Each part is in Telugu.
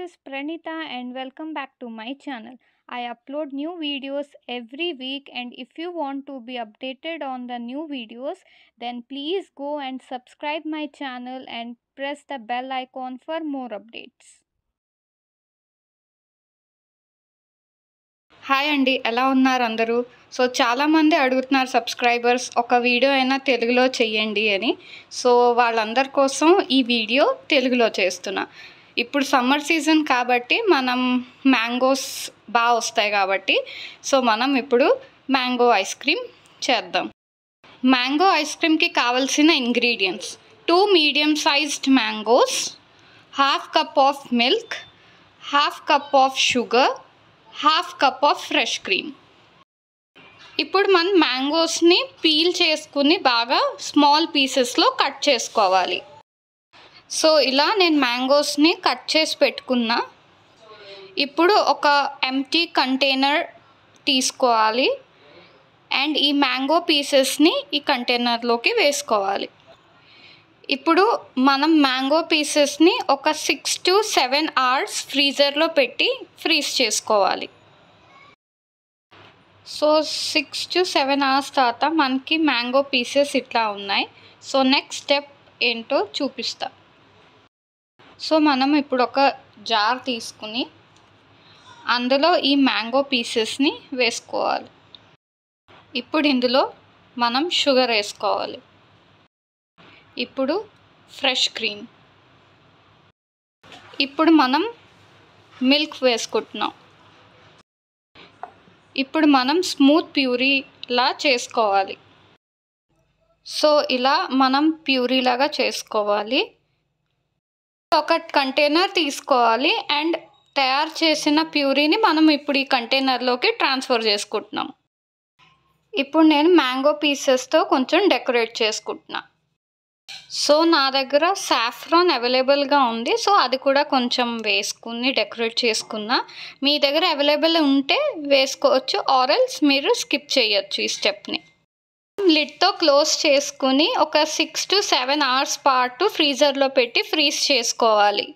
is Pranita and welcome back to my channel. I upload new videos every week, and if you want to be updated on the new videos, then please go and subscribe my channel and press the bell icon for more updates. Hi అండి, ఎలా ఉన్నారు అందరూ? సో చాలామంది అడుగుతున్నారు సబ్స్క్రైబర్స్, ఒక వీడియో అయినా తెలుగులో చెయ్యండి అని. సో వాళ్ళందరి కోసం ఈ వీడియో తెలుగులో చేస్తున్నా. ఇప్పుడు సమ్మర్ సీజన్ కాబట్టి మనం మ్యాంగోస్ బాగా వస్తాయి కాబట్టి సో మనం ఇప్పుడు మ్యాంగో ఐస్ క్రీమ్ చేద్దాం. మ్యాంగో ఐస్ క్రీమ్కి కావాల్సిన ingredients: 2 medium sized mangoes, ½ cup of milk, ½ cup of sugar, ½ cup of fresh cream. ఇప్పుడు మనం మ్యాంగోస్ని పీల్ చేసుకుని బాగా స్మాల్ పీసెస్లో కట్ చేసుకోవాలి. సో ఇలా నేను మ్యాంగోస్ని కట్ చేసి పెట్టుకున్నా. ఇప్పుడు ఒక ఎంప్టీ కంటైనర్ తీసుకోవాలి అండ్ ఈ మ్యాంగో పీసెస్ని ఈ కంటైనర్లోకి వేసుకోవాలి. ఇప్పుడు మనం మ్యాంగో పీసెస్ని ఒక 6 to 7 hours ఫ్రీజర్లో పెట్టి ఫ్రీజ్ చేసుకోవాలి. సో 6 to 7 hours తర్వాత మనకి మ్యాంగో పీసెస్ ఇట్లా ఉన్నాయి. సో నెక్స్ట్ స్టెప్ ఏంటో చూపిస్తా. సో మనం ఇప్పుడు ఒక జార్ తీసుకుని అందులో ఈ మ్యాంగో పీసెస్ని వేసుకోవాలి. ఇప్పుడు ఇందులో మనం షుగర్ వేసుకోవాలి. ఇప్పుడు ఫ్రెష్ క్రీమ్. ఇప్పుడు మనం మిల్క్ వేసుకుంటున్నాం. ఇప్పుడు మనం స్మూత్ ప్యూరీలా చేసుకోవాలి. సో ఇలా మనం ప్యూరీలాగా చేసుకోవాలి. ఒక కంటైనర్ తీసుకోవాలి అండ్ తయారు చేసిన ప్యూరీని మనం ఇప్పుడు ఈ కంటైనర్లోకి ట్రాన్స్ఫర్ చేసుకుంటున్నాం. ఇప్పుడు నేను మ్యాంగో పీసెస్తో కొంచెం డెకరేట్ చేసుకుంటున్నా. సో నా దగ్గర సాఫ్రాన్ అవైలబుల్గా ఉంది. సో అది కూడా కొంచెం వేసుకుని డెకరేట్ చేసుకున్నా. మీ దగ్గర అవైలబుల్ ఉంటే వేసుకోవచ్చు, ఆరెల్స్ మీరు స్కిప్ చేయొచ్చు ఈ స్టెప్ని. లిడ్తో క్లోజ్ చేసుకుని ఒక 6 to 7 hours పాటు ఫ్రీజర్లో పెట్టి ఫ్రీజ్ చేసుకోవాలి.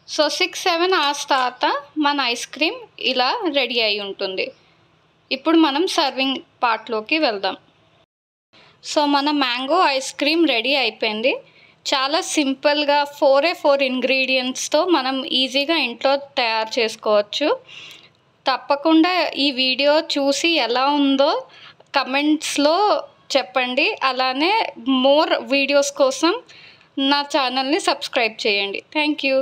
సో 6-7 hours తర్వాత మన ఐస్ క్రీమ్ ఇలా రెడీ అయి ఉంటుంది. ఇప్పుడు మనం సర్వింగ్ పార్ట్లోకి వెళ్దాం. సో మన మ్యాంగో ఐస్ క్రీమ్ రెడీ అయిపోయింది. చాలా సింపుల్గా 4 ఇంగ్రీడియంట్స్తో మనం ఈజీగా ఇంట్లో తయారు చేసుకోవచ్చు. తప్పకుండా ఈ వీడియో చూసి ఎలా ఉందో కమెంట్స్లో చెప్పండి. అలానే మోర్ వీడియోస్ కోసం నా ఛానల్ని సబ్స్క్రైబ్ చేయండి. Thank you.